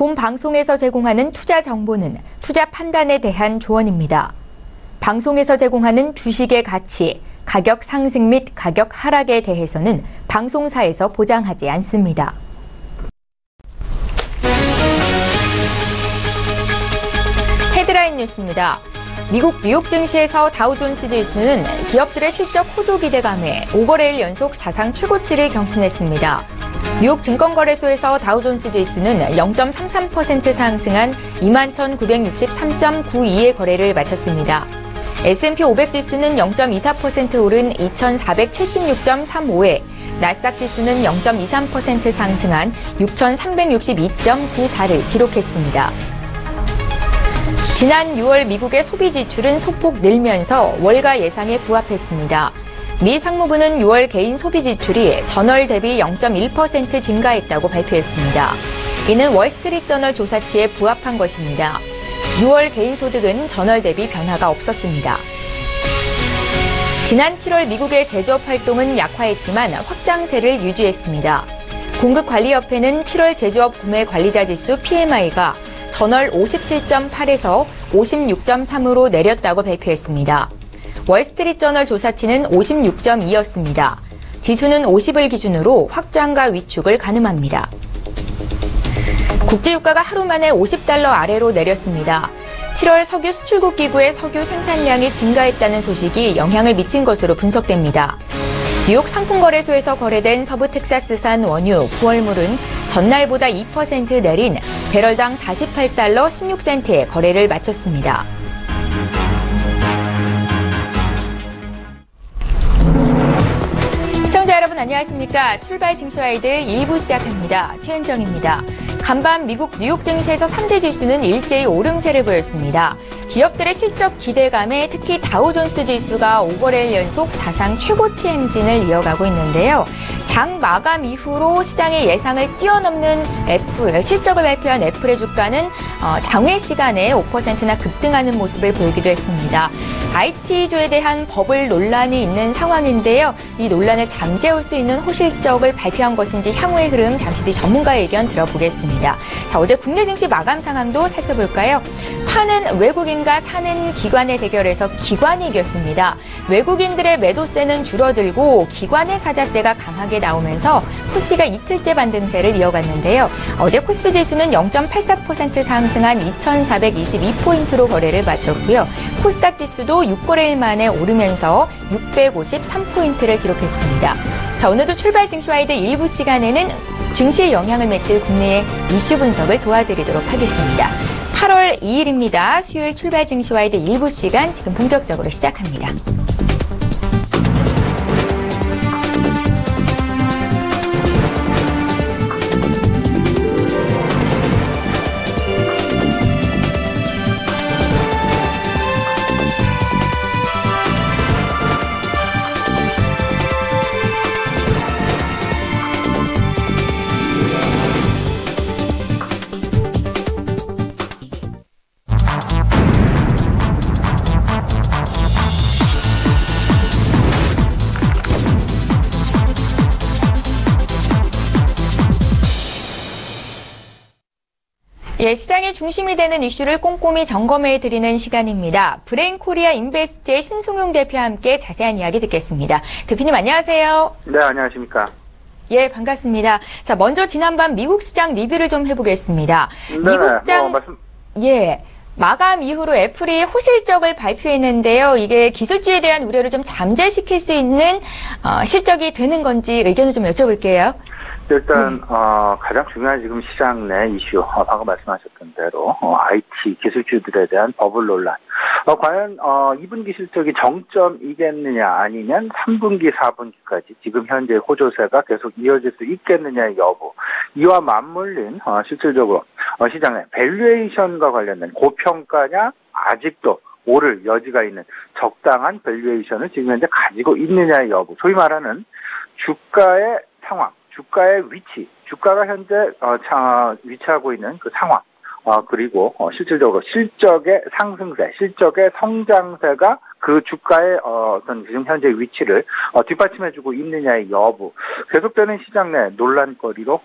본 방송에서 제공하는 투자 정보는 투자 판단에 대한 조언입니다. 방송에서 제공하는 주식의 가치, 가격 상승 및 가격 하락에 대해서는 방송사에서 보장하지 않습니다. 헤드라인 뉴스입니다. 미국 뉴욕 증시에서 다우존스 지수는 기업들의 실적 호조 기대감에 5거래일 연속 사상 최고치를 경신했습니다. 뉴욕 증권거래소에서 다우존스 지수는 0.33% 상승한 21,963.92의 거래를 마쳤습니다. S&P 500 지수는 0.24% 오른 2,476.35에, 나스닥 지수는 0.23% 상승한 6,362.94를 기록했습니다. 지난 6월 미국의 소비 지출은 소폭 늘면서 월가 예상에 부합했습니다. 미 상무부는 6월 개인 소비 지출이 전월 대비 0.1% 증가했다고 발표했습니다. 이는 월스트리트저널 조사치에 부합한 것입니다. 6월 개인 소득은 전월 대비 변화가 없었습니다. 지난 7월 미국의 제조업 활동은 약화했지만 확장세를 유지했습니다. 공급관리협회는 7월 제조업 구매 관리자 지수 PMI가 전월 57.8에서 56.3으로 내렸다고 발표했습니다. 월스트리트저널 조사치는 56.2였습니다. 지수는 50을 기준으로 확장과 위축을 가늠합니다. 국제유가가 하루 만에 $50 아래로 내렸습니다. 7월 석유 수출국 기구의 석유 생산량이 증가했다는 소식이 영향을 미친 것으로 분석됩니다. 뉴욕 상품거래소에서 거래된 서부 텍사스산 원유 9월물은 전날보다 2% 내린 배럴당 $48 16센트에 거래를 마쳤습니다. 시청자 여러분 안녕하십니까? 출발 증시와이드 1부 시작합니다. 최현정입니다. 간밤 미국 뉴욕 증시에서 3대 지수는 일제히 오름세를 보였습니다. 기업들의 실적 기대감에 특히 다우존스 지수가 5거래일 연속 사상 최고치 행진을 이어가고 있는데요. 장 마감 이후로 시장의 예상을 뛰어넘는 애플, 실적을 발표한 애플의 주가는 장외 시간에 5%나 급등하는 모습을 보이기도 했습니다. IT주에 대한 버블 논란이 있는 상황인데요. 이 논란을 잠재울 수 있는 호실적을 발표한 것인지 향후의 흐름 잠시 뒤 전문가의 의견 들어보겠습니다. 자, 어제 국내 증시 마감 상황도 살펴볼까요? 파는 외국인과 사는 기관의 대결에서 기관이 이겼습니다. 외국인들의 매도세는 줄어들고 기관의 사자세가 강하게 나오면서 코스피가 이틀째 반등세를 이어갔는데요. 어제 코스피 지수는 0.84% 상승한 2,422포인트로 거래를 마쳤고요. 코스닥 지수도 6거래일 만에 오르면서 653포인트를 기록했습니다. 자, 오늘도 출발 증시와이드 일부 시간에는 증시에 영향을 미칠 국내의 이슈 분석을 도와드리도록 하겠습니다. 8월 2일입니다. 수요일 출발 증시와이드 일부 시간 지금 본격적으로 시작합니다. 예, 시장의 중심이 되는 이슈를 꼼꼼히 점검해드리는 시간입니다. 브레인코리아 인베스트의 신송용 대표와 함께 자세한 이야기 듣겠습니다. 대표님 안녕하세요. 네, 안녕하십니까. 예, 반갑습니다. 자, 먼저 지난밤 미국 시장 리뷰를 좀 해보겠습니다. 네, 미국장 예, 마감 이후로 애플이 호실적을 발표했는데요. 이게 기술주에 대한 우려를 좀 잠재시킬 수 있는 실적이 되는 건지 의견을 좀 여쭤볼게요. 일단 가장 중요한 지금 시장 내 이슈, 방금 말씀하셨던 대로 IT 기술주들에 대한 버블 논란. 과연 2분기 실적이 정점이겠느냐 아니면 3분기, 4분기까지 지금 현재 호조세가 계속 이어질 수 있겠느냐의 여부. 이와 맞물린 실질적으로 시장의 밸류에이션과 관련된 고평가냐 아직도 오를 여지가 있는 적당한 밸류에이션을 지금 현재 가지고 있느냐의 여부. 소위 말하는 주가의 상황. 주가의 위치, 주가가 현재 위치하고 있는 그 상황, 그리고 실질적으로 실적의 상승세, 실적의 성장세가 그 주가의 어떤 지금 현재 위치를 뒷받침해주고 있느냐의 여부, 계속되는 시장 내 논란거리로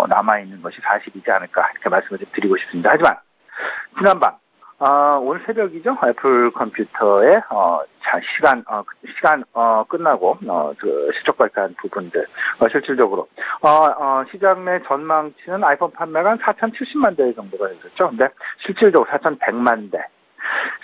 남아있는 것이 사실이지 않을까 이렇게 말씀을 좀 드리고 싶습니다. 하지만 지난밤 오늘 새벽이죠. 애플 컴퓨터의 시간 끝나고 그 실적 발표한 부분들 실질적으로 시장 내 전망치는 아이폰 판매가 한 4,070만 대 정도가 됐었죠. 근데 실질적으로 4,100만 대.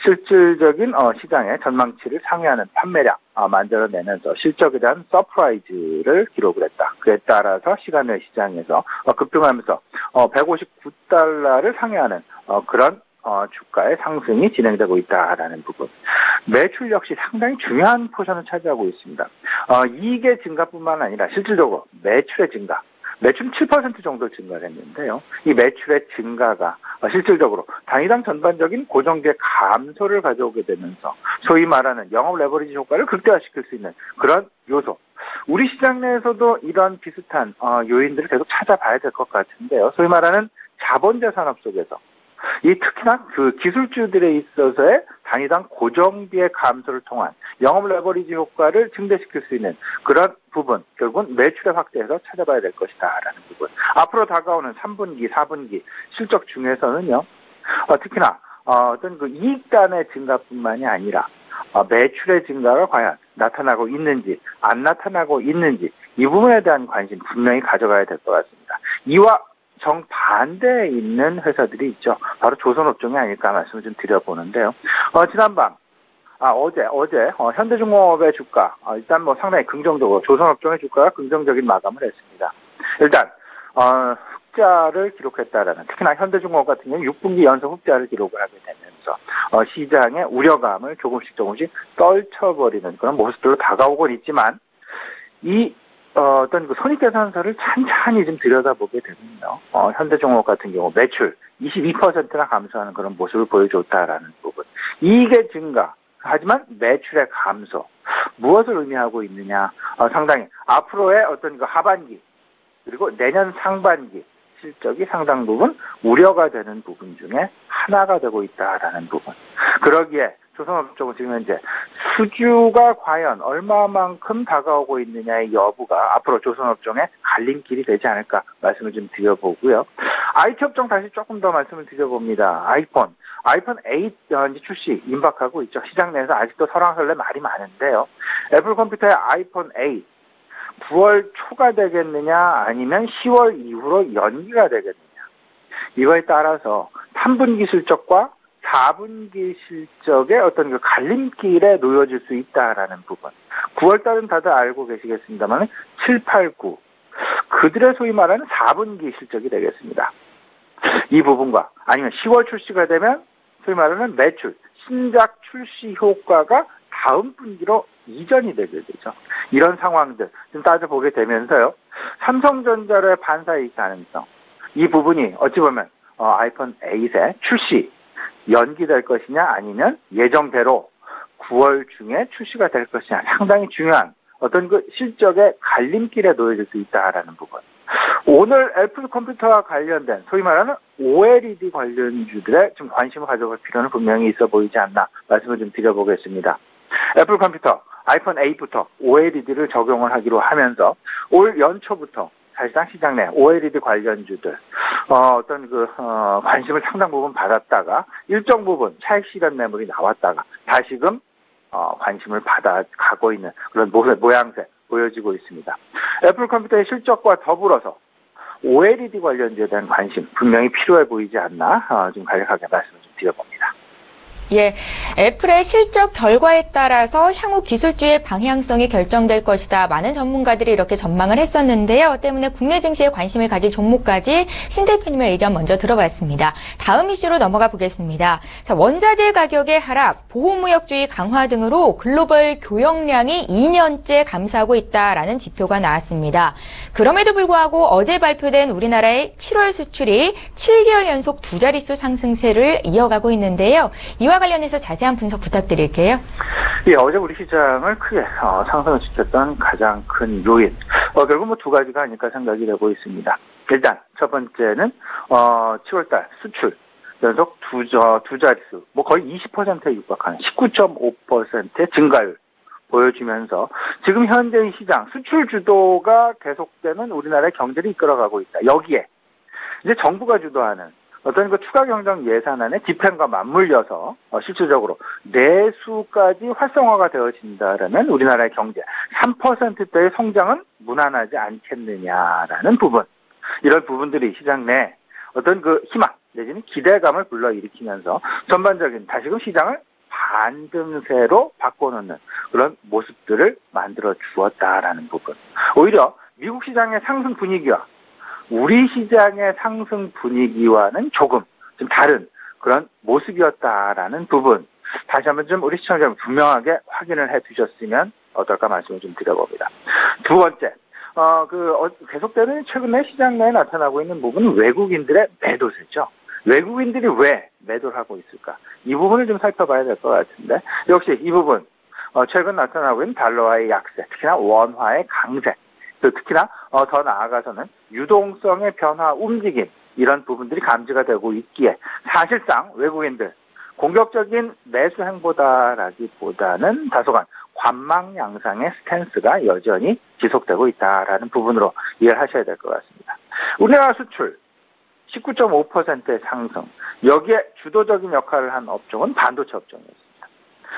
실질적인 시장의 전망치를 상회하는 판매량 만들어내면서 실적에 대한 서프라이즈를 기록을 했다. 그에 따라서 시간 외 시장에서 급등하면서 159달러를 상회하는 그런 주가의 상승이 진행되고 있다라는 부분. 매출 역시 상당히 중요한 포션을 차지하고 있습니다. 이익의 증가뿐만 아니라 실질적으로 매출의 증가. 매출은 7% 정도 증가를 했는데요. 이 매출의 증가가 실질적으로 단위당 전반적인 고정비의 감소를 가져오게 되면서 소위 말하는 영업 레버리지 효과를 극대화시킬 수 있는 그런 요소. 우리 시장 내에서도 이런 비슷한 요인들을 계속 찾아봐야 될 것 같은데요. 소위 말하는 자본재 산업 속에서 특히나 그 기술주들에 있어서의 단위당 고정비의 감소를 통한 영업 레버리지 효과를 증대시킬 수 있는 그런 부분, 결국은 매출의 확대에서 찾아봐야 될 것이다라는 부분. 앞으로 다가오는 3분기, 4분기 실적 중에서는요, 특히나 어떤 그 이익단의 증가뿐만이 아니라 매출의 증가가 과연 나타나고 있는지, 안 나타나고 있는지 이 부분에 대한 관심 분명히 가져가야 될 것 같습니다. 이와 정반대에 있는 회사들이 있죠. 바로 조선업종이 아닐까 말씀을 좀 드려보는데요. 지난밤, 어제, 현대중공업의 주가, 일단 상당히 긍정적으로, 조선업종의 주가가 긍정적인 마감을 했습니다. 일단, 흑자를 기록했다라는, 특히나 현대중공업 같은 경우는 6분기 연속 흑자를 기록을 하게 되면서, 시장의 우려감을 조금씩 떨쳐버리는 그런 모습들로 다가오고 있지만, 어떤 그 손익계산서를 찬찬히 좀 들여다보게 되면요. 현대중공업 같은 경우 매출 22%나 감소하는 그런 모습을 보여줬다라는 부분. 이익의 증가, 하지만 매출의 감소. 무엇을 의미하고 있느냐. 상당히 앞으로의 어떤 그 하반기, 그리고 내년 상반기 실적이 상당 부분 우려가 되는 부분 중에 하나가 되고 있다라는 부분. 그러기에 조선업종은 지금 현재 수주가 과연 얼마만큼 다가오고 있느냐의 여부가 앞으로 조선업종의 갈림길이 되지 않을까 말씀을 좀 드려보고요. IT 업종 다시 조금 더 말씀을 드려봅니다. 아이폰 8 현재 출시 임박하고 있죠. 시장 내에서 아직도 설왕설래 말이 많은데요. 애플 컴퓨터의 아이폰 8 9월 초가 되겠느냐 아니면 10월 이후로 연기가 되겠느냐. 이거에 따라서 3분기 실적과 4분기 실적의 어떤 그 갈림길에 놓여질 수 있다라는 부분. 9월달은 다들 알고 계시겠습니다만 7, 8, 9 그들의 소위 말하는 4분기 실적이 되겠습니다. 이 부분과 아니면 10월 출시가 되면 소위 말하는 매출, 신작 출시 효과가 다음 분기로 이전이 되게 되죠. 이런 상황들 좀 따져보게 되면서요. 삼성전자의 반사이익 가능성. 이 부분이 어찌 보면 아이폰 8의 출시 연기될 것이냐 아니면 예정대로 9월 중에 출시가 될 것이냐 상당히 중요한 어떤 그 실적의 갈림길에 놓여질 수 있다라는 부분. 오늘 애플 컴퓨터와 관련된 소위 말하는 OLED 관련주들의 좀 관심을 가져볼 필요는 분명히 있어 보이지 않나 말씀을 좀 드려보겠습니다. 애플 컴퓨터 아이폰 8부터 OLED를 적용을 하기로 하면서 올 연초부터 사실상 시장 내 OLED 관련주들 어떤 그 관심을 상당 부분 받았다가 일정 부분 차익 실현 매물이 나왔다가 다시금 관심을 받아가고 있는 그런 모양새 보여지고 있습니다. 애플 컴퓨터의 실적과 더불어서 OLED 관련주에 대한 관심 분명히 필요해 보이지 않나 좀 간략하게 말씀을 좀 드려봅니다. 예, 애플의 실적 결과에 따라서 향후 기술주의 방향성이 결정될 것이다. 많은 전문가들이 이렇게 전망을 했었는데요. 때문에 국내 증시에 관심을 가질 종목까지 신 대표님의 의견 먼저 들어봤습니다. 다음 이슈로 넘어가 보겠습니다. 자, 원자재 가격의 하락, 보호무역주의 강화 등으로 글로벌 교역량이 2년째 감소하고 있다라는 지표가 나왔습니다. 그럼에도 불구하고 어제 발표된 우리나라의 7월 수출이 7개월 연속 두 자릿수 상승세를 이어가고 있는데요. 이와 관련해서 자세한 분석 부탁드릴게요. 예, 어제 우리 시장을 크게 상승을 시켰던 가장 큰 요인, 결국 두 가지가 아닐까 생각이 되고 있습니다. 일단 첫 번째는 7월달 수출 연속 두 자릿수, 뭐 거의 20%에 육박하는 19.5%의 증가율 보여주면서 지금 현재의 시장 수출 주도가 계속되는 우리나라의 경제를 이끌어가고 있다. 여기에 이제 정부가 주도하는 어떤 그 추가 경정 예산안의 집행과 맞물려서 실질적으로 내수까지 활성화가 되어진다라면 우리나라의 경제 3%대의 성장은 무난하지 않겠느냐라는 부분. 이런 부분들이 시장 내 어떤 그 희망 내지는 기대감을 불러일으키면서 전반적인 다시금 시장을 반등세로 바꿔놓는 그런 모습들을 만들어 주었다라는 부분. 오히려 미국 시장의 상승 분위기와 우리 시장의 상승 분위기와는 조금 좀 다른 그런 모습이었다라는 부분. 다시 한번 좀 우리 시청자 여러분 분명하게 확인을 해 두셨으면 어떨까 말씀을 좀 드려봅니다. 두 번째, 계속되는 최근에 시장 내에 나타나고 있는 부분은 외국인들의 매도세죠. 외국인들이 왜 매도를 하고 있을까? 이 부분을 좀 살펴봐야 될 것 같은데, 역시 이 부분, 최근 나타나고 있는 달러와의 약세, 특히나 원화의 강세, 특히나 더 나아가서는 유동성의 변화, 움직임, 이런 부분들이 감지가 되고 있기에 사실상 외국인들 공격적인 매수 행보다라기보다는 다소간 관망 양상의 스탠스가 여전히 지속되고 있다라는 부분으로 이해를 하셔야 될 것 같습니다. 우리나라 수출 19.5%의 상승, 여기에 주도적인 역할을 한 업종은 반도체 업종이었습니다.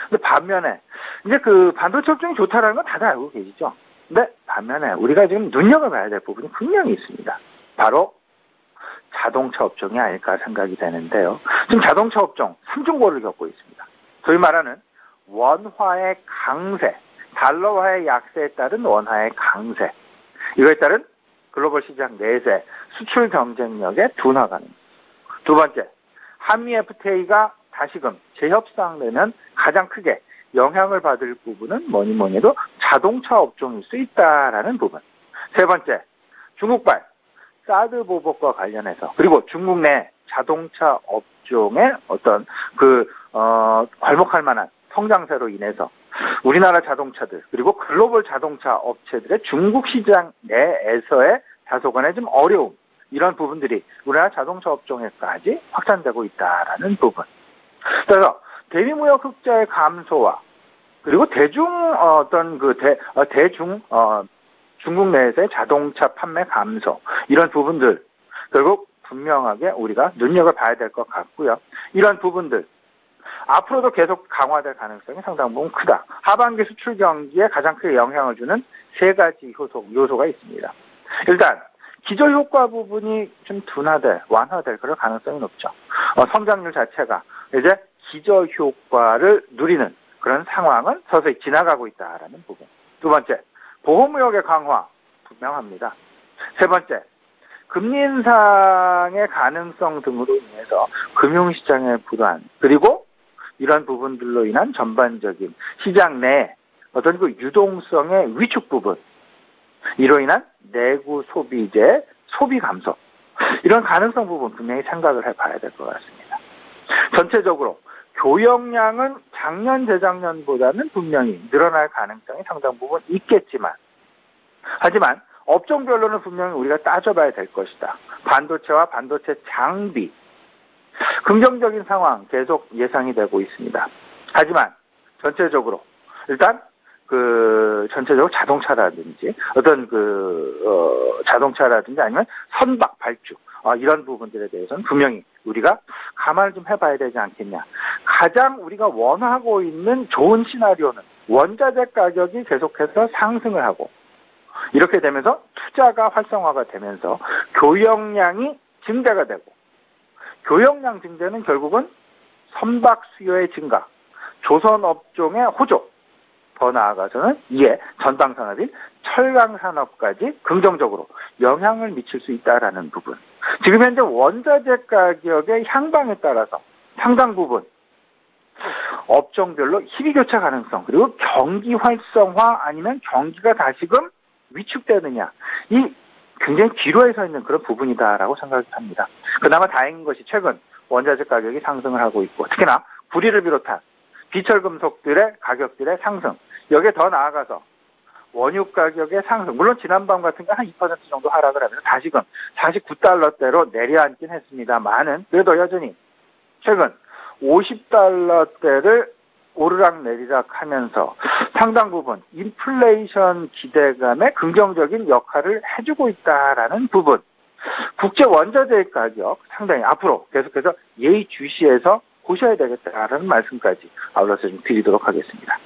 근데 반면에 이제 그 반도체 업종이 좋다라는 건 다들 알고 계시죠? 근데 반면에 우리가 지금 눈여겨봐야 될 부분이 분명히 있습니다. 바로 자동차 업종이 아닐까 생각이 되는데요. 지금 자동차 업종 삼중고를 겪고 있습니다. 소위 말하는 원화의 강세, 달러화의 약세에 따른 원화의 강세, 이거에 따른 글로벌 시장 내세, 수출 경쟁력의 둔화 가능. 두 번째, 한미 FTA가 다시금 재협상되면 가장 크게 영향을 받을 부분은 뭐니 해도 자동차 업종일 수 있다라는 부분. 세 번째, 중국발 사드 보복과 관련해서 그리고 중국 내 자동차 업종의 어떤 괄목할 만한 성장세로 인해서 우리나라 자동차들 그리고 글로벌 자동차 업체들의 중국 시장 내에서의 다소간의 좀 어려움, 이런 부분들이 우리나라 자동차 업종에까지 확산되고 있다라는 부분. 그래서 대미무역 흑자의 감소와 그리고 중국 내에서의 자동차 판매 감소, 이런 부분들 결국 분명하게 우리가 눈여겨봐야 될 것 같고요. 이런 부분들 앞으로도 계속 강화될 가능성이 상당 부분 크다. 하반기 수출 경기에 가장 크게 영향을 주는 세 가지 요소가 있습니다. 일단 기저효과 부분이 좀 완화될 그럴 가능성이 높죠. 성장률 자체가 이제 기저효과를 누리는 그런 상황은 서서히 지나가고 있다라는 부분. 두 번째, 보호무역의 강화 분명합니다. 세 번째, 금리 인상의 가능성 등으로 인해서 금융시장의 불안, 그리고 이런 부분들로 인한 전반적인 시장 내 어떤 그 유동성의 위축 부분, 이로 인한 내구 소비재 소비 감소, 이런 가능성 부분 분명히 생각을 해봐야 될 것 같습니다. 전체적으로 교역량은 작년 재작년보다는 분명히 늘어날 가능성이 상당 부분 있겠지만, 하지만 업종별로는 분명히 우리가 따져봐야 될 것이다. 반도체와 반도체 장비 긍정적인 상황 계속 예상이 되고 있습니다. 하지만 전체적으로 일단 전체적으로 자동차라든지 자동차라든지 아니면 선박 발주 이런 부분들에 대해서는 분명히 우리가 감안을 좀 해봐야 되지 않겠냐. 가장 우리가 원하고 있는 좋은 시나리오는 원자재 가격이 계속해서 상승을 하고, 이렇게 되면서 투자가 활성화가 되면서 교역량이 증대가 되고, 교역량 증대는 결국은 선박 수요의 증가, 조선업종의 호조, 더 나아가서는 이에 전방산업인 철강산업까지 긍정적으로 영향을 미칠 수 있다라는 부분. 지금 현재 원자재 가격의 향방에 따라서 상당 부분 업종별로 희비교차 가능성, 그리고 경기 활성화 아니면 경기가 다시금 위축되느냐, 이 굉장히 기로에 서 있는 그런 부분이다라고 생각합니다. 그나마 다행인 것이 최근 원자재 가격이 상승을 하고 있고, 특히나 구리를 비롯한 비철금속들의 가격들의 상승, 여기에 더 나아가서 원유 가격의 상승, 물론 지난밤 같은 거 한 2% 정도 하락을 하면서 다시금 49달러대로 내려앉긴 했습니다만은 그래도 여전히 최근 50달러대를 오르락내리락 하면서 상당 부분 인플레이션 기대감에 긍정적인 역할을 해주고 있다라는 부분. 국제 원자재 가격 상당히 앞으로 계속해서 예의주시해서 보셔야 되겠다라는 말씀까지 아울러서 좀 드리도록 하겠습니다.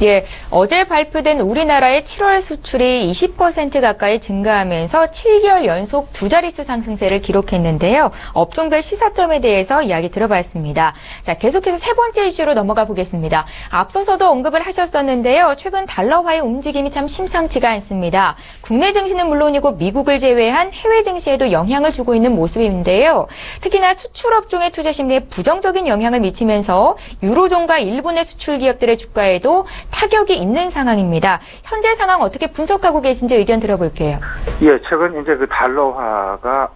예, 어제 발표된 우리나라의 7월 수출이 20% 가까이 증가하면서 7개월 연속 두 자릿수 상승세를 기록했는데요. 업종별 시사점에 대해서 이야기 들어봤습니다. 자, 계속해서 세 번째 이슈로 넘어가 보겠습니다. 앞서서도 언급을 하셨었는데요. 최근 달러화의 움직임이 참 심상치가 않습니다. 국내 증시는 물론이고 미국을 제외한 해외 증시에도 영향을 주고 있는 모습인데요. 특히나 수출 업종의 투자 심리에 부정적인 영향을 미치면서 유로존과 일본의 수출 기업들의 주가에도 타격이 있는 상황입니다. 현재 상황 어떻게 분석하고 계신지 의견 들어볼게요. 예, 최근 이제 그 달러화가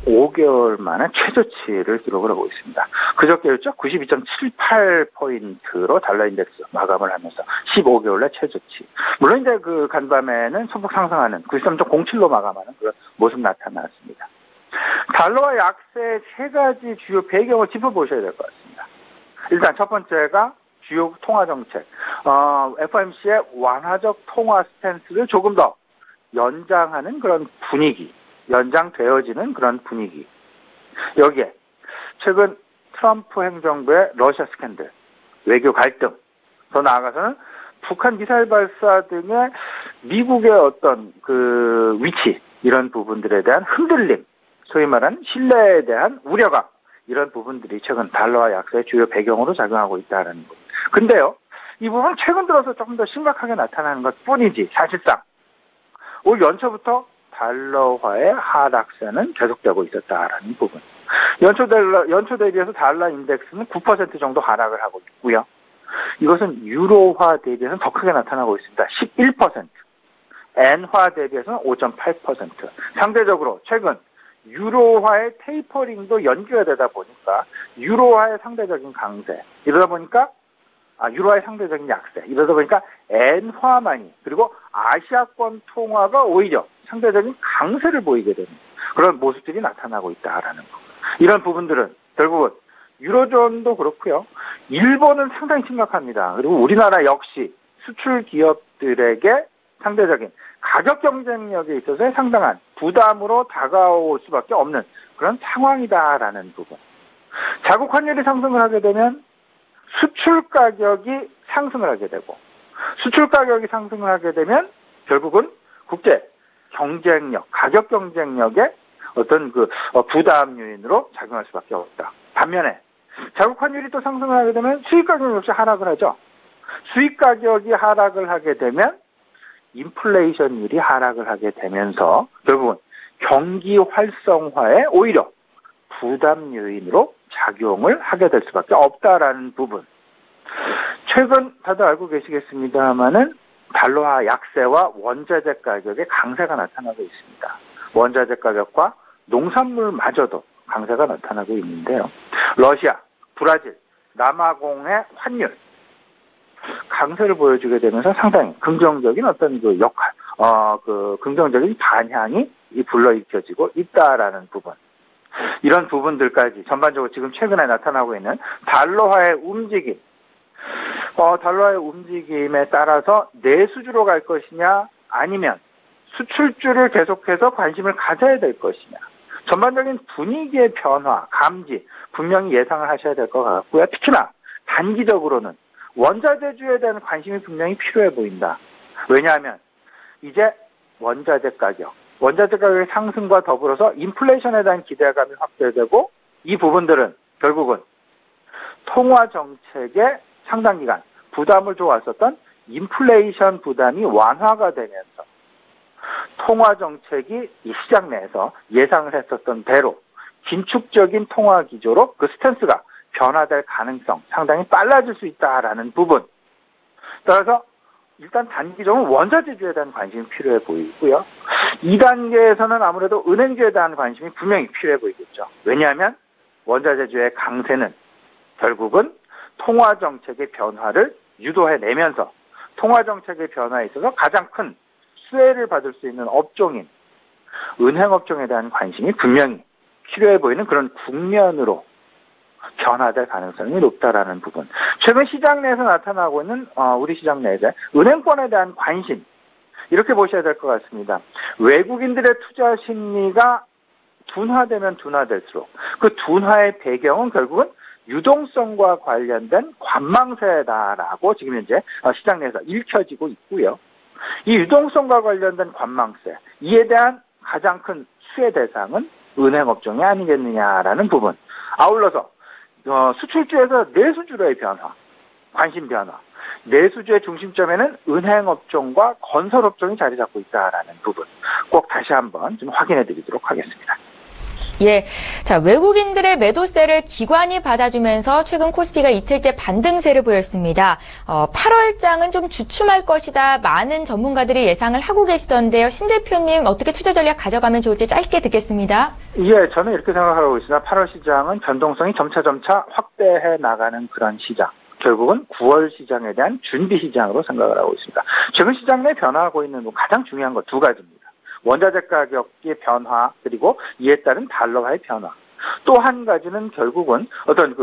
15개월 만에 최저치를 기록을 하고 있습니다. 그저께였죠? 92.78포인트로 달러 인덱스 마감을 하면서 15개월 내 최저치. 물론 이제 그 간밤에는 소폭 상승하는 93.07로 마감하는 그런 모습 나타났습니다. 달러화 약세 세 가지 주요 배경을 짚어보셔야 될 것 같습니다. 일단 첫 번째가 주요 통화 정책, FOMC의 완화적 통화 스탠스를 조금 더 연장하는 그런 분위기, 연장되어지는 그런 분위기. 여기에 최근 트럼프 행정부의 러시아 스캔들, 외교 갈등, 더 나아가서는 북한 미사일 발사 등의 미국의 어떤 그 위치, 이런 부분들에 대한 흔들림, 소위 말하는 신뢰에 대한 우려감, 이런 부분들이 최근 달러화 약세의 주요 배경으로 작용하고 있다는 것. 근데요, 이 부분은 최근 들어서 조금 더 심각하게 나타나는 것 뿐이지, 사실상 올 연초부터 달러화의 하락세는 계속되고 있었다라는 부분. 연초 대비해서 달러 인덱스는 9% 정도 하락을 하고 있고요. 이것은 유로화 대비해서는 더 크게 나타나고 있습니다. 11%. 엔화 대비해서는 5.8%. 상대적으로 최근 유로화의 테이퍼링도 연기가 되다 보니까 유로화의 상대적인 강세, 이러다 보니까 유로화의 상대적인 약세, 이러다 보니까 엔화만이, 그리고 아시아권 통화가 오히려 상대적인 강세를 보이게 되는 그런 모습들이 나타나고 있다라는 거. 이런 부분들은 결국은 유로존도 그렇고요. 일본은 상당히 심각합니다. 그리고 우리나라 역시 수출 기업들에게 상대적인 가격 경쟁력에 있어서의 상당한 부담으로 다가올 수밖에 없는 그런 상황이다라는 부분. 자국 환율이 상승을 하게 되면 수출 가격이 상승을 하게 되고, 수출 가격이 상승을 하게 되면 결국은 국제 경쟁력, 가격 경쟁력의 어떤 그 부담 요인으로 작용할 수밖에 없다. 반면에 자국 환율이 또 상승을 하게 되면 수입 가격 역시 하락을 하죠. 수입 가격이 하락을 하게 되면 인플레이션율이 하락을 하게 되면서 결국은 경기 활성화에 오히려 부담 요인으로 작용을 하게 될 수밖에 없다라는 부분. 최근 다들 알고 계시겠습니다마는 달러화 약세와 원자재 가격의 강세가 나타나고 있습니다. 원자재 가격과 농산물마저도 강세가 나타나고 있는데요. 러시아, 브라질, 남아공의 환율 강세를 보여주게 되면서 상당히 긍정적인 어떤 그 역할, 긍정적인 반향이 불러일으켜지고 있다라는 부분. 이런 부분들까지 전반적으로 지금 최근에 나타나고 있는 달러화의 움직임, 달러화의 움직임에 따라서 내수주로 갈 것이냐, 아니면 수출주를 계속해서 관심을 가져야 될 것이냐. 전반적인 분위기의 변화, 감지 분명히 예상을 하셔야 될 것 같고요. 특히나 단기적으로는 원자재주에 대한 관심이 분명히 필요해 보인다. 왜냐하면 이제 원자재 가격의 상승과 더불어서 인플레이션에 대한 기대감이 확대되고, 이 부분들은 결국은 통화 정책에 상당 기간 부담을 줘왔었던 인플레이션 부담이 완화가 되면서 통화 정책이 이 시장 내에서 예상을 했었던 대로 긴축적인 통화 기조로 그 스탠스가 변화될 가능성 상당히 빨라질 수 있다라는 부분. 따라서 일단 단기적으로 원자재주에 대한 관심이 필요해 보이고요. 2단계에서는 아무래도 은행주에 대한 관심이 분명히 필요해 보이겠죠. 왜냐하면 원자재주의 강세는 결국은 통화정책의 변화를 유도해내면서 통화정책의 변화에 있어서 가장 큰 수혜를 받을 수 있는 업종인 은행업종에 대한 관심이 분명히 필요해 보이는 그런 국면으로 변화될 가능성이 높다라는 부분. 최근 시장 내에서 나타나고 있는 우리 시장 내에서 은행권에 대한 관심, 이렇게 보셔야 될 것 같습니다. 외국인들의 투자 심리가 둔화되면 둔화될수록 그 둔화의 배경은 결국은 유동성과 관련된 관망세다라고 지금 현재 시장 내에서 읽혀지고 있고요. 이 유동성과 관련된 관망세, 이에 대한 가장 큰 수혜 대상은 은행업종이 아니겠느냐라는 부분. 아울러서 수출주에서 내수주로의 변화, 관심 변화, 내수주의 중심점에는 은행업종과 건설업종이 자리 잡고 있다라는 부분 꼭 다시 한번 좀 확인해 드리도록 하겠습니다. 예. 자, 외국인들의 매도세를 기관이 받아주면서 최근 코스피가 이틀째 반등세를 보였습니다. 8월장은 좀 주춤할 것이다. 많은 전문가들이 예상을 하고 계시던데요. 신 대표님 어떻게 투자 전략 가져가면 좋을지 짧게 듣겠습니다. 예, 저는 이렇게 생각하고 있습니다. 8월 시장은 변동성이 점차 확대해 나가는 그런 시장. 결국은 9월 시장에 대한 준비 시장으로 생각을 하고 있습니다. 최근 시장 내 변화하고 있는 가장 중요한 것 두 가지입니다. 원자재 가격의 변화, 그리고 이에 따른 달러화의 변화. 또 한 가지는 결국은 어떤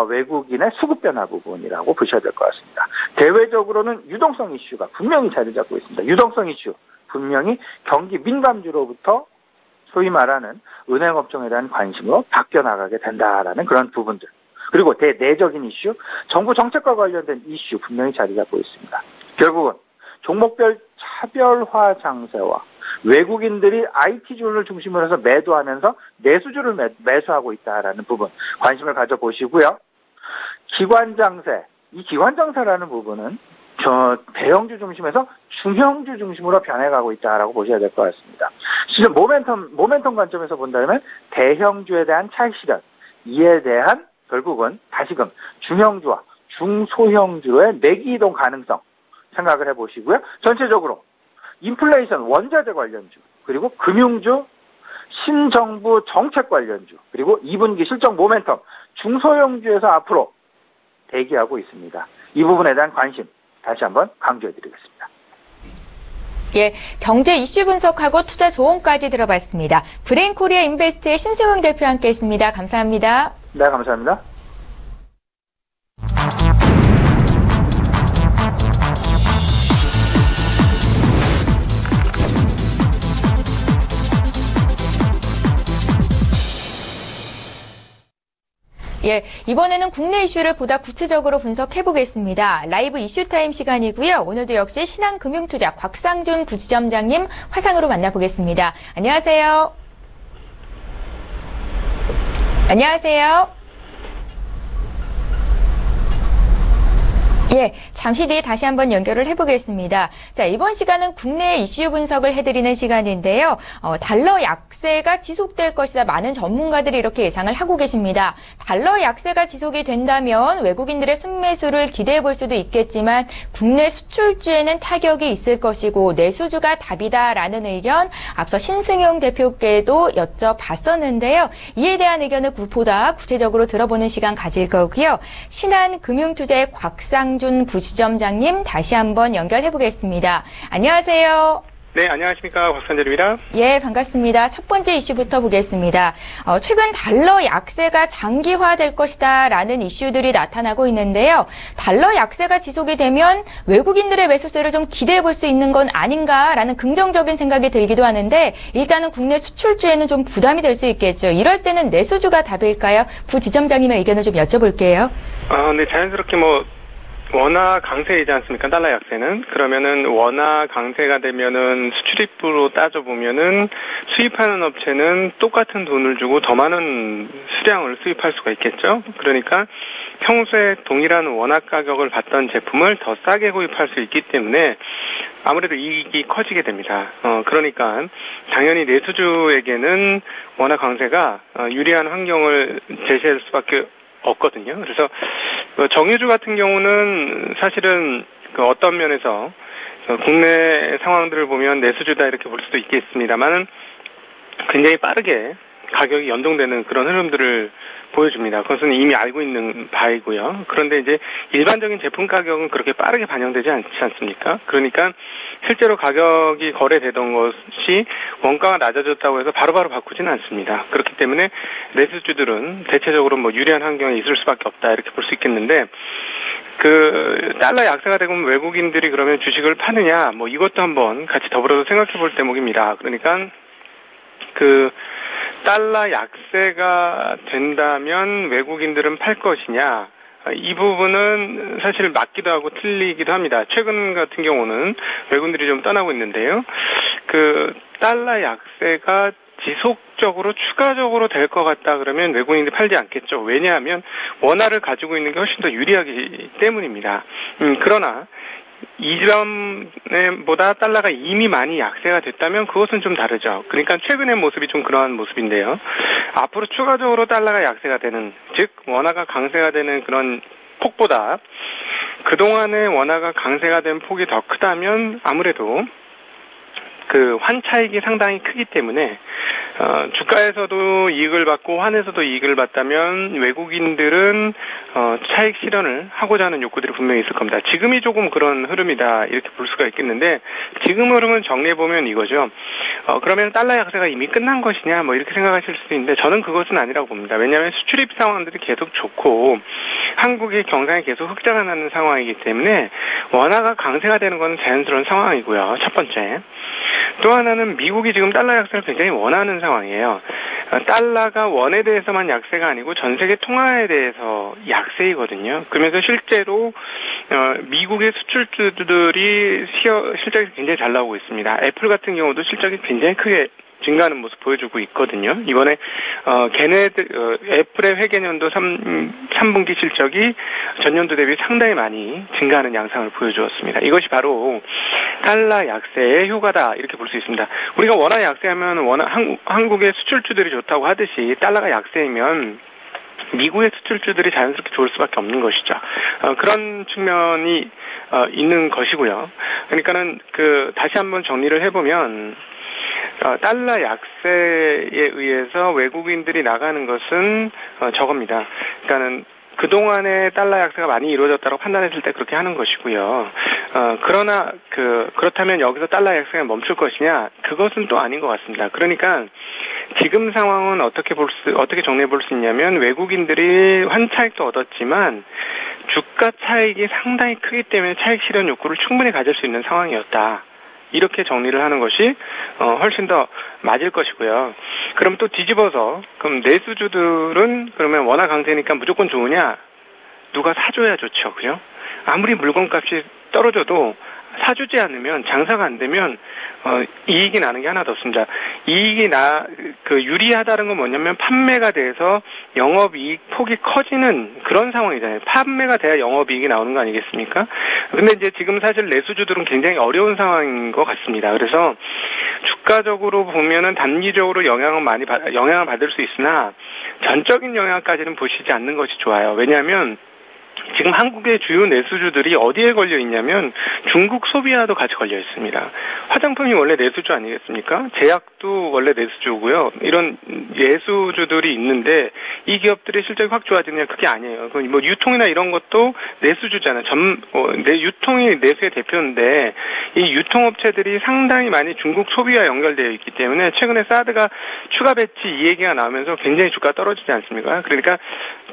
외국인의 수급 변화 부분이라고 보셔야 될 것 같습니다. 대외적으로는 유동성 이슈가 분명히 자리 잡고 있습니다. 유동성 이슈, 분명히 경기 민감주로부터 소위 말하는 은행업종에 대한 관심으로 바뀌어 나가게 된다라는 그런 부분들. 그리고 대내적인 이슈, 정부 정책과 관련된 이슈 분명히 자리 잡고 있습니다. 결국은 종목별 차별화 장세와 외국인들이 IT주를 중심으로 해서 매도하면서 내수주를 매수하고 있다라는 부분 관심을 가져보시고요. 기관 장세, 이 기관 장세라는 부분은 대형주 중심에서 중형주 중심으로 변해가고 있다라고 보셔야 될 것 같습니다. 지금 모멘텀 관점에서 본다면 대형주에 대한 차익 실현, 이에 대한 결국은 다시금 중형주와 중소형주의 매기 이동 가능성 생각을 해보시고요. 전체적으로 인플레이션, 원자재 관련주, 그리고 금융주, 신정부 정책 관련주, 그리고 2분기 실적 모멘텀, 중소형주에서 앞으로 대기하고 있습니다. 이 부분에 대한 관심 다시 한번 강조해드리겠습니다. 예, 경제 이슈 분석하고 투자 조언까지 들어봤습니다. 브레인코리아 인베스트의 신승훈 대표와 함께했습니다. 감사합니다. 네, 감사합니다. 예, 이번에는 국내 이슈를 보다 구체적으로 분석해보겠습니다. 라이브 이슈타임 시간이고요. 오늘도 역시 신한금융투자 곽상준 부지점장님 화상으로 만나보겠습니다. 안녕하세요. 안녕하세요. 예, 잠시 뒤에 다시 한번 연결을 해보겠습니다. 자, 이번 시간은 국내 이슈 분석을 해드리는 시간인데요. 달러 약세가 지속될 것이다. 많은 전문가들이 이렇게 예상을 하고 계십니다. 달러 약세가 지속이 된다면 외국인들의 순매수를 기대해 볼 수도 있겠지만 국내 수출주에는 타격이 있을 것이고 내수주가 답이다라는 의견 앞서 신승용 대표께도 여쭤봤었는데요. 이에 대한 의견을 보다 구체적으로 들어보는 시간 가질 거고요. 신한금융투자의 곽상준 부지점장님 다시 한번 연결해 보겠습니다. 안녕하세요. 네, 안녕하십니까. 곽상준입니다. 예, 반갑습니다. 첫 번째 이슈부터 보겠습니다. 최근 달러 약세가 장기화될 것이다라는 이슈들이 나타나고 있는데요. 달러 약세가 지속이 되면 외국인들의 매수세를 좀 기대해 볼 수 있는 건 아닌가라는 긍정적인 생각이 들기도 하는데 일단은 국내 수출주에는 좀 부담이 될 수 있겠죠. 이럴 때는 내수주가 답일까요? 부지점장님의 의견을 좀 여쭤볼게요. 네, 자연스럽게 원화 강세이지 않습니까? 달러 약세는. 그러면은 원화 강세가 되면은 수출입으로 따져보면은 수입하는 업체는 똑같은 돈을 주고 더 많은 수량을 수입할 수가 있겠죠? 그러니까 평소에 동일한 원화 가격을 받던 제품을 더 싸게 구입할 수 있기 때문에 아무래도 이익이 커지게 됩니다. 그러니까 당연히 내수주에게는 원화 강세가 유리한 환경을 제시할 수밖에 없거든요. 그래서 정유주 같은 경우는 사실은 어떤 면에서 국내 상황들을 보면 내수주다 이렇게 볼 수도 있겠습니다만은 굉장히 빠르게 가격이 연동되는 그런 흐름들을 보여줍니다. 그것은 이미 알고 있는 바이고요. 그런데 이제 일반적인 제품 가격은 그렇게 빠르게 반영되지 않지 않습니까? 그러니까 실제로 가격이 거래되던 것이 원가가 낮아졌다고 해서 바로바로 바꾸지는 않습니다. 그렇기 때문에 내수주들은 대체적으로 뭐 유리한 환경에 있을 수밖에 없다 이렇게 볼 수 있겠는데 그 달러 약세가 되고 외국인들이 그러면 주식을 파느냐 뭐 이것도 한번 같이 더불어서 생각해 볼 대목입니다. 그러니까 그 달러 약세가 된다면 외국인들은 팔 것이냐 이 부분은 사실 맞기도 하고 틀리기도 합니다. 최근 같은 경우는 외국인들이 좀 떠나고 있는데요. 그 달러 약세가 지속적으로 추가적으로 될 것 같다 그러면 외국인들이 팔지 않겠죠. 왜냐하면 원화를 가지고 있는 게 훨씬 더 유리하기 때문입니다. 그러나 이전보다 달러가 이미 많이 약세가 됐다면 그것은 좀 다르죠. 그러니까 최근의 모습이 좀 그러한 모습인데요. 앞으로 추가적으로 달러가 약세가 되는, 즉 원화가 강세가 되는 그런 폭보다 그동안의 원화가 강세가 된 폭이 더 크다면 아무래도 그 환차익이 상당히 크기 때문에 주가에서도 이익을 받고 환에서도 이익을 받다면 외국인들은 차익 실현을 하고자 하는 욕구들이 분명히 있을 겁니다. 지금이 조금 그런 흐름이다 이렇게 볼 수가 있겠는데 지금 흐름은 정리해보면 이거죠. 그러면 달러 약세가 이미 끝난 것이냐 뭐 이렇게 생각하실 수도 있는데 저는 그것은 아니라고 봅니다. 왜냐하면 수출입 상황들이 계속 좋고 한국의 경상이 계속 흑자가 나는 상황이기 때문에 원화가 강세가 되는 건 자연스러운 상황이고요. 첫 번째. 또 하나는 미국이 지금 달러 약세를 굉장히 원하는 상황이에요. 달러가 원에 대해서만 약세가 아니고 전 세계 통화에 대해서 약세이거든요. 그러면서 실제로 미국의 수출주들이 실적이 굉장히 잘 나오고 있습니다. 애플 같은 경우도 실적이 굉장히 크게 증가하는 모습 보여주고 있거든요. 이번에 걔네들 애플의 회계년도 3분기 실적이 전년도 대비 상당히 많이 증가하는 양상을 보여주었습니다. 이것이 바로 달러 약세의 효과다 이렇게 볼 수 있습니다. 우리가 원화 약세하면 한국의 수출주들이 좋다고 하듯이 달러가 약세이면 미국의 수출주들이 자연스럽게 좋을 수밖에 없는 것이죠. 그런 측면이 있는 것이고요. 그러니까는 다시 한번 정리를 해보면 달러 약세에 의해서 외국인들이 나가는 것은 저겁니다. 그러니까는 그동안에 달러 약세가 많이 이루어졌다고 판단했을 때 그렇게 하는 것이고요. 그러나 그렇다면 여기서 달러 약세가 멈출 것이냐? 그것은 또 아닌 것 같습니다. 그러니까 지금 상황은 어떻게 정리해 볼 수 있냐면 외국인들이 환차익도 얻었지만 주가 차익이 상당히 크기 때문에 차익 실현 욕구를 충분히 가질 수 있는 상황이었다. 이렇게 정리를 하는 것이 훨씬 더 맞을 것이고요. 그럼 또 뒤집어서 그럼 내수주들은 그러면 원화 강세니까 무조건 좋으냐? 누가 사줘야 좋죠. 그죠? 아무리 물건값이 떨어져도 사주지 않으면 장사가 안 되면 이익이 나는 게 하나도 없습니다. 이익이 유리하다는 건 뭐냐면 판매가 돼서 영업이익 폭이 커지는 그런 상황이잖아요. 판매가 돼야 영업이익이 나오는 거 아니겠습니까? 근데 이제 지금 사실 내수주들은 굉장히 어려운 상황인 것 같습니다. 그래서 주가적으로 보면은 단기적으로 영향을 받을 수 있으나 전적인 영향까지는 보시지 않는 것이 좋아요. 왜냐하면 지금 한국의 주요 내수주들이 어디에 걸려 있냐면 중국 소비와도 같이 걸려 있습니다. 화장품이 원래 내수주 아니겠습니까? 제약도 원래 내수주고요. 이런 내수주들이 있는데 이 기업들의 실적이 확 좋아지느냐 그게 아니에요. 뭐 유통이나 이런 것도 내수주잖아요. 유통이 내수의 대표인데 이 유통업체들이 상당히 많이 중국 소비와 연결되어 있기 때문에 최근에 사드가 추가 배치 이 얘기가 나오면서 굉장히 주가가 떨어지지 않습니까? 그러니까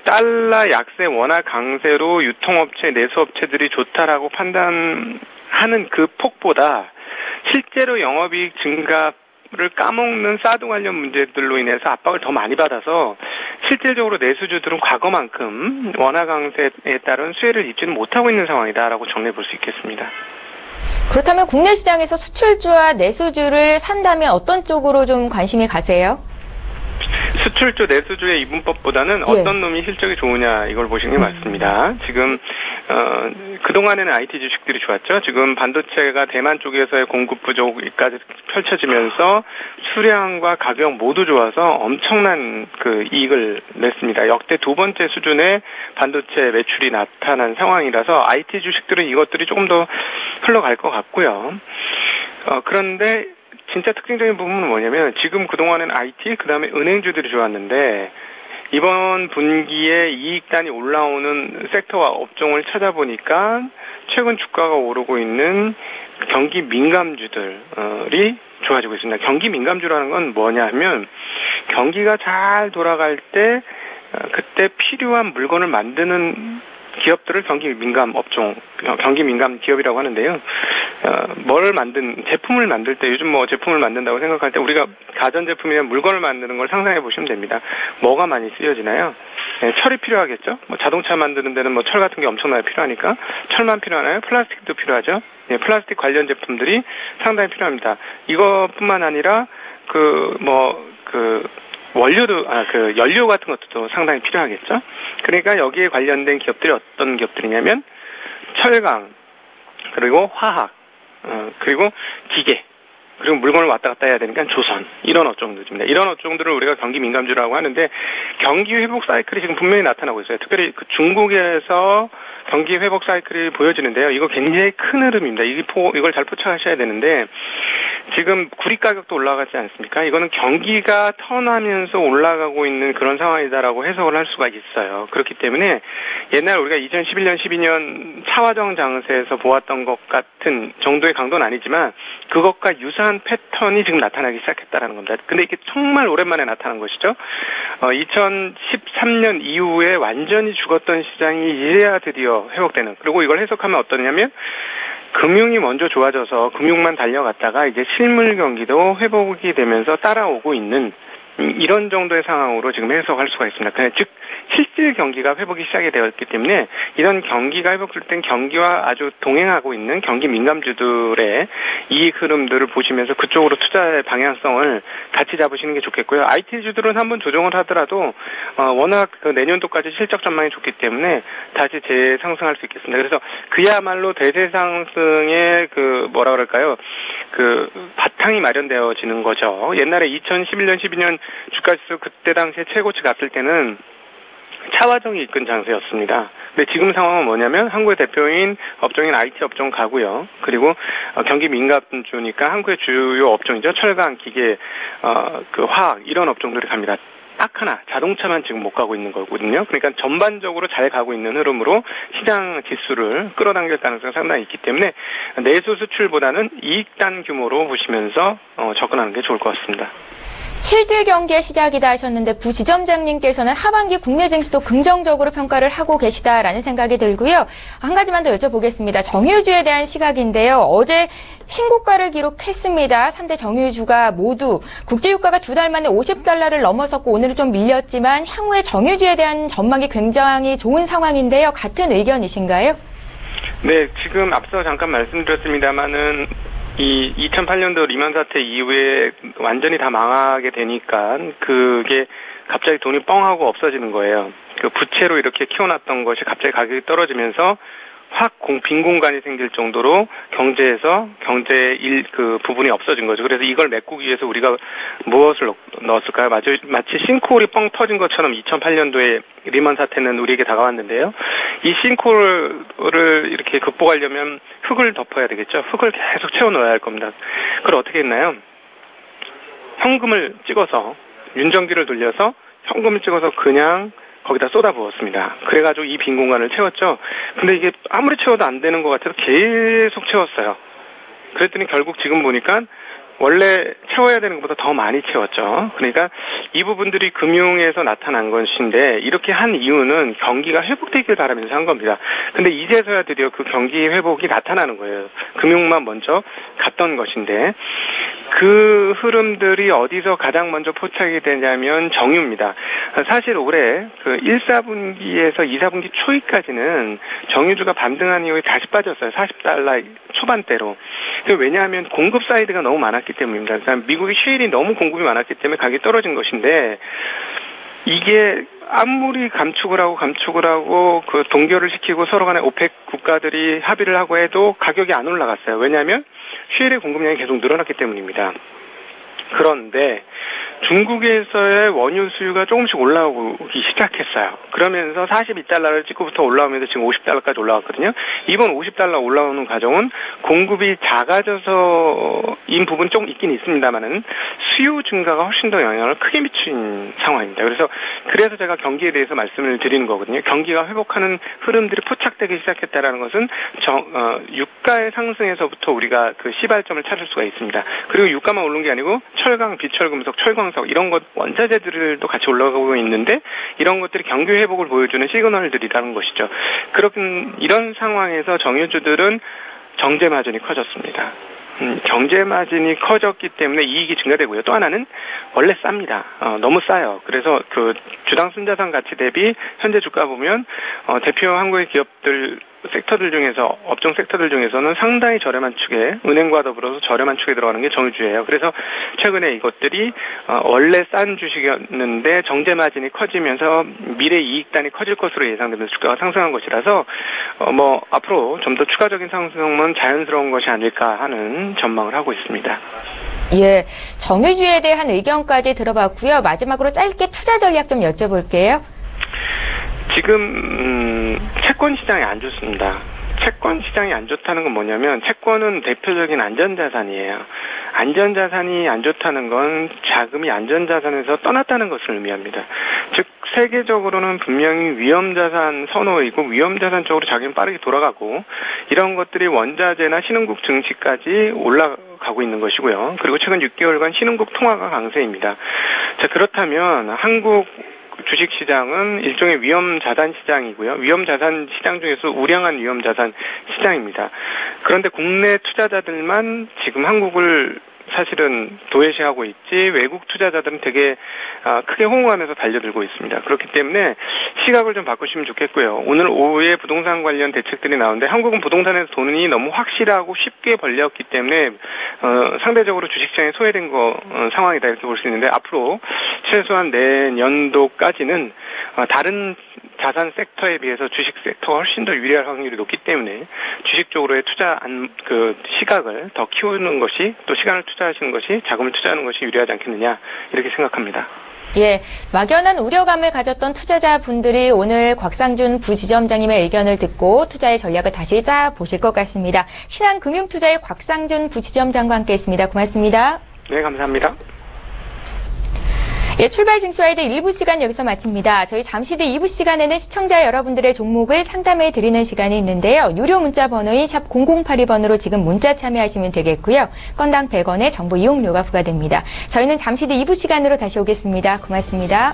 달러 약세 원화 강세로 유통업체, 내수업체들이 좋다라고 판단하는 그 폭보다 실제로 영업이익 증가를 까먹는 사드 관련 문제들로 인해서 압박을 더 많이 받아서 실질적으로 내수주들은 과거만큼 원화 강세에 따른 수혜를 입지는 못하고 있는 상황이다라고 정리해 볼 수 있겠습니다. 그렇다면 국내 시장에서 수출주와 내수주를 산다면 어떤 쪽으로 좀 관심이 가세요? 수출주, 내수주의 이분법보다는 어떤 놈이 실적이 좋으냐 이걸 보시는 게 맞습니다. 지금 그동안에는 IT 주식들이 좋았죠. 지금 반도체가 대만 쪽에서의 공급 부족까지 펼쳐지면서 수량과 가격 모두 좋아서 엄청난 이익을 냈습니다. 역대 두 번째 수준의 반도체 매출이 나타난 상황이라서 IT 주식들은 이것들이 조금 더 흘러갈 것 같고요. 그런데 진짜 특징적인 부분은 뭐냐면 지금 그동안은 IT, 그다음에 은행주들이 좋았는데 이번 분기에 이익단이 올라오는 섹터와 업종을 찾아보니까 최근 주가가 오르고 있는 경기 민감주들이 좋아지고 있습니다. 경기 민감주라는 건 뭐냐 하면 경기가 잘 돌아갈 때 그때 필요한 물건을 만드는 기업들을 경기 민감 업종, 경기 민감 기업이라고 하는데요. 제품을 만들 때 요즘 뭐 제품을 만든다고 생각할 때 우리가 가전제품이나 물건을 만드는 걸 상상해 보시면 됩니다. 뭐가 많이 쓰여지나요? 네, 철이 필요하겠죠? 뭐 자동차 만드는 데는 뭐 철 같은 게 엄청나게 필요하니까 철만 필요하나요? 플라스틱도 필요하죠? 네, 플라스틱 관련 제품들이 상당히 필요합니다. 이것뿐만 아니라 연료 같은 것도 상당히 필요하겠죠? 그러니까 여기에 관련된 기업들이 어떤 기업들이냐면 철강, 그리고 화학, 그리고 기계, 그리고 물건을 왔다 갔다 해야 되니까 조선, 이런 업종들입니다. 이런 업종들을 우리가 경기 민감주라고 하는데 경기 회복 사이클이 지금 분명히 나타나고 있어요. 특별히 그 중국에서 경기 회복 사이클이 보여지는데요. 이거 굉장히 큰 흐름입니다. 이걸 잘 포착하셔야 되는데 지금 구리 가격도 올라가지 않습니까? 이거는 경기가 턴하면서 올라가고 있는 그런 상황이다라고 해석을 할 수가 있어요. 그렇기 때문에 옛날 우리가 2011년, 12년 차화정 장세에서 보았던 것 같은 정도의 강도는 아니지만 그것과 유사한 패턴이 지금 나타나기 시작했다는 겁니다. 근데 이게 정말 오랜만에 나타난 것이죠. 2013년 이후에 완전히 죽었던 시장이 이제야 드디어 회복되는, 그리고 이걸 해석하면 어떠냐면 금융이 먼저 좋아져서 금융만 달려갔다가 이제 실물 경기도 회복이 되면서 따라오고 있는 이런 정도의 상황으로 지금 해석할 수가 있습니다. 즉 실질 경기가 회복이 시작이 되었기 때문에 이런 경기가 회복될 땐 경기와 아주 동행하고 있는 경기 민감주들의 이익 흐름들을 보시면서 그쪽으로 투자의 방향성을 같이 잡으시는 게 좋겠고요. IT주들은 한번 조정을 하더라도 워낙 내년도까지 실적 전망이 좋기 때문에 다시 재상승할 수 있겠습니다. 그래서 그야말로 대세상승의 바탕이 마련되어지는 거죠. 옛날에 2011년, 12년 주가지수 그때 당시에 최고치 갔을 때는 차화정이 이끈 장세였습니다. 근데 지금 상황은 뭐냐면 한국의 대표인 업종인 IT 업종 가고요. 그리고 경기 민감주니까 한국의 주요 업종이죠. 철강, 기계, 화학 이런 업종들이 갑니다. 딱 하나 자동차만 지금 못 가고 있는 거거든요. 그러니까 전반적으로 잘 가고 있는 흐름으로 시장 지수를 끌어당길 가능성이 상당히 있기 때문에 내수 수출보다는 이익단 규모로 보시면서 접근하는 게 좋을 것 같습니다. 실질 경기의 시작이다 하셨는데 부지점장님께서는 하반기 국내 증시도 긍정적으로 평가를 하고 계시다라는 생각이 들고요. 한 가지만 더 여쭤보겠습니다. 정유주에 대한 시각인데요. 어제 신고가를 기록했습니다. 3대 정유주가 모두 국제유가가 2달 만에 $50를 넘어섰고 오늘은 좀 밀렸지만 향후에 정유주에 대한 전망이 굉장히 좋은 상황인데요. 같은 의견이신가요? 네, 지금 앞서 잠깐 말씀드렸습니다마는 이 2008년도 리만 사태 이후에 완전히 다 망하게 되니까 그게 갑자기 돈이 뻥하고 없어지는 거예요. 그 부채로 이렇게 키워놨던 것이 갑자기 가격이 떨어지면서 확 빈 공간이 생길 정도로 경제에서 그 부분이 없어진 거죠. 그래서 이걸 메꾸기 위해서 우리가 무엇을 넣었을까요? 마치 싱크홀이 뻥 터진 것처럼 2008년도에 리만 사태는 우리에게 다가왔는데요. 이 싱크홀을 이렇게 극복하려면 흙을 덮어야 되겠죠. 흙을 계속 채워 넣어야 할 겁니다. 그걸 어떻게 했나요? 현금을 찍어서 윤정기를 돌려서 현금을 찍어서 그냥 거기다 쏟아부었습니다. 그래가지고 이 빈 공간을 채웠죠. 근데 이게 아무리 채워도 안 되는 것 같아서 계속 채웠어요. 그랬더니 결국 지금 보니까 원래 채워야 되는 것보다 더 많이 채웠죠. 그러니까 이 부분들이 금융에서 나타난 것인데 이렇게 한 이유는 경기가 회복되길 바라면서 한 겁니다. 근데 이제서야 드디어 그 경기 회복이 나타나는 거예요. 금융만 먼저 갔던 것인데 그 흐름들이 어디서 가장 먼저 포착이 되냐면 정유입니다. 사실 올해 그 1, 4분기에서 2, 4분기 초까지는 정유주가 반등한 이후에 다시 빠졌어요. $40 초반대로. 왜냐하면 공급 사이드가 너무 많았기 때문입니다. 그러니까 미국의 셰일이 너무 공급이 많았기 때문에 가격이 떨어진 것인데 이게 아무리 감축을 하고 그 동결을 시키고 서로 간에 오펙 국가들이 합의를 하고 해도 가격이 안 올라갔어요. 왜냐하면 셰일의 공급량이 계속 늘어났기 때문입니다. 그런데 중국에서의 원유 수요가 조금씩 올라오기 시작했어요. 그러면서 42달러를 찍고부터 올라오면서 지금 50달러까지 올라왔거든요. 이번 50달러 올라오는 과정은 공급이 작아져서인 부분 좀 있긴 있습니다만은 수요 증가가 훨씬 더 영향을 크게 미친 상황입니다. 그래서 제가 경기에 대해서 말씀을 드리는 거거든요. 경기가 회복하는 흐름들이 포착되기 시작했다라는 것은 유가의 상승에서부터 우리가 그 시발점을 찾을 수가 있습니다. 그리고 유가만 오른 게 아니고 철강, 비철금속, 철광석 이런 것 원자재들도 같이 올라가고 있는데 이런 것들이 경기 회복을 보여주는 시그널들이라는 것이죠. 이런 상황에서 정유주들은 정제 마진이 커졌습니다. 경제 마진이 커졌기 때문에 이익이 증가되고요. 또 하나는 원래 쌉니다. 너무 싸요. 그래서 그 주당 순자산 가치 대비 현재 주가 보면 대표 한국의 기업들 섹터들 중에서 업종 섹터들 중에서는 상당히 저렴한 축에 은행과 더불어서 저렴한 축에 들어가는 게 정유주예요. 그래서 최근에 이것들이 원래 싼 주식이었는데 정제 마진이 커지면서 미래 이익단이 커질 것으로 예상되면서 주가가 상승한 것이라서 앞으로 좀 더 추가적인 상승은 자연스러운 것이 아닐까 하는 전망을 하고 있습니다. 예, 정유주에 대한 의견까지 들어봤고요. 마지막으로 짧게 투자 전략 좀 여쭤볼게요. 지금 채권 시장이 안 좋습니다. 채권 시장이 안 좋다는 건 뭐냐면 채권은 대표적인 안전자산이에요. 안전자산이 안 좋다는 건 자금이 안전자산에서 떠났다는 것을 의미합니다. 즉 세계적으로는 분명히 위험자산 선호이고 위험자산 쪽으로 자금이 빠르게 돌아가고 이런 것들이 원자재나 신흥국 증시까지 올라가고 있는 것이고요. 그리고 최근 6개월간 신흥국 통화가 강세입니다. 자, 그렇다면 한국 주식시장은 일종의 위험자산 시장이고요. 위험자산 시장 중에서 우량한 위험자산 시장입니다. 그런데 국내 투자자들만 지금 한국을 사실은 도외시하고 있지 외국 투자자들은 되게 크게 호응하면서 달려들고 있습니다. 그렇기 때문에 시각을 좀 바꾸시면 좋겠고요. 오늘 오후에 부동산 관련 대책들이 나오는데 한국은 부동산에서 돈이 너무 확실하고 쉽게 벌렸기 때문에 상대적으로 주식시장에 소외된 상황이다 이렇게 볼 수 있는데 앞으로 최소한 내년도까지는 다른 자산 섹터에 비해서 주식 섹터가 훨씬 더 유리할 확률이 높기 때문에 주식 쪽으로의 투자 시각을 더 키우는 것이 또 시간을 투자하시는 것이 자금을 투자하는 것이 유리하지 않겠느냐 이렇게 생각합니다. 예, 막연한 우려감을 가졌던 투자자분들이 오늘 곽상준 부지점장님의 의견을 듣고 투자의 전략을 다시 짜보실 것 같습니다. 신한금융투자의 곽상준 부지점장과 함께했습니다. 고맙습니다. 네, 감사합니다. 예, 출발 증시와이드 1부 시간 여기서 마칩니다. 저희 잠시 뒤 2부 시간에는 시청자 여러분들의 종목을 상담해 드리는 시간이 있는데요. 유료 문자 번호인 샵 0082번으로 지금 문자 참여하시면 되겠고요. 건당 100원의 정보 이용료가 부과됩니다. 저희는 잠시 뒤 2부 시간으로 다시 오겠습니다. 고맙습니다.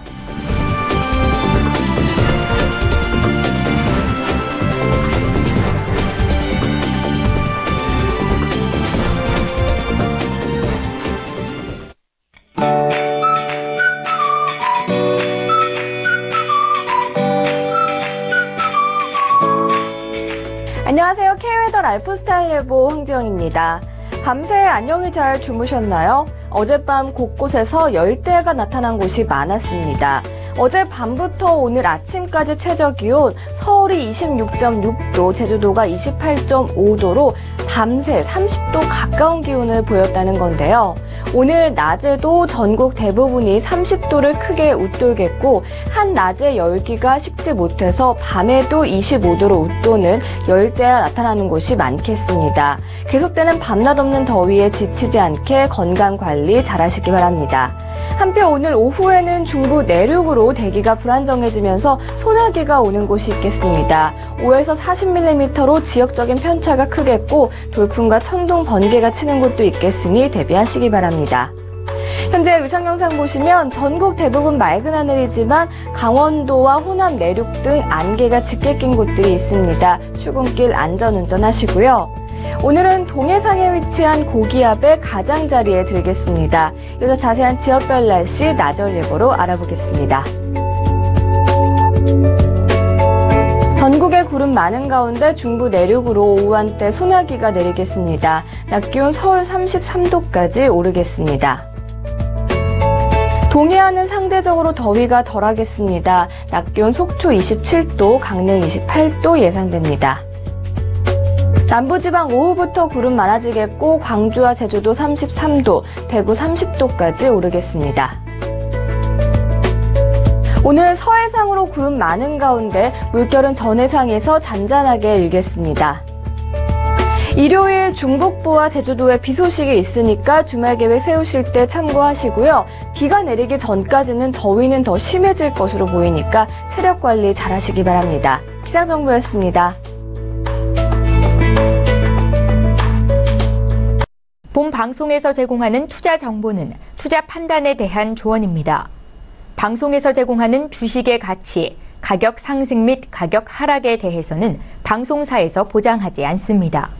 안녕하세요. K웨더 라이프스타일 예보 황지영입니다. 밤새 안녕히 잘 주무셨나요? 어젯밤 곳곳에서 열대야가 나타난 곳이 많았습니다. 어젯밤부터 오늘 아침까지 최저기온 서울이 26.6도, 제주도가 28.5도로 밤새 30도 가까운 기온을 보였다는 건데요. 오늘 낮에도 전국 대부분이 30도를 크게 웃돌겠고 한낮의 열기가 식지 못해서 밤에도 25도로 웃도는 열대야 나타나는 곳이 많겠습니다. 계속되는 밤낮 없는 더위에 지치지 않게 건강관리 잘하시기 바랍니다. 한편 오늘 오후에는 중부 내륙으로 대기가 불안정해지면서 소나기가 오는 곳이 있겠습니다. 5에서 40mm로 지역적인 편차가 크겠고 돌풍과 천둥, 번개가 치는 곳도 있겠으니 대비하시기 바랍니다. 현재 위성영상 보시면 전국 대부분 맑은 하늘이지만 강원도와 호남 내륙 등 안개가 짙게 낀 곳들이 있습니다. 출근길 안전운전 하시고요. 오늘은 동해상에 위치한 고기압의 가장자리에 들겠습니다. 이어서 자세한 지역별 날씨 나절 예보로 알아보겠습니다. 전국에 구름 많은 가운데 중부 내륙으로 오후 한때 소나기가 내리겠습니다. 낮 기온 서울 33도까지 오르겠습니다. 동해안은 상대적으로 더위가 덜하겠습니다. 낮 기온 속초 27도, 강릉 28도 예상됩니다. 남부지방 오후부터 구름 많아지겠고 광주와 제주도 33도, 대구 30도까지 오르겠습니다. 오늘 서해상으로 구름 많은 가운데 물결은 전해상에서 잔잔하게 일겠습니다. 일요일 중북부와 제주도에 비 소식이 있으니까 주말 계획 세우실 때 참고하시고요. 비가 내리기 전까지는 더위는 더 심해질 것으로 보이니까 체력 관리 잘 하시기 바랍니다. 기상정보였습니다. 본 방송에서 제공하는 투자 정보는 투자 판단에 대한 조언입니다. 방송에서 제공하는 주식의 가치, 가격 상승 및 가격 하락에 대해서는 방송사에서 보장하지 않습니다.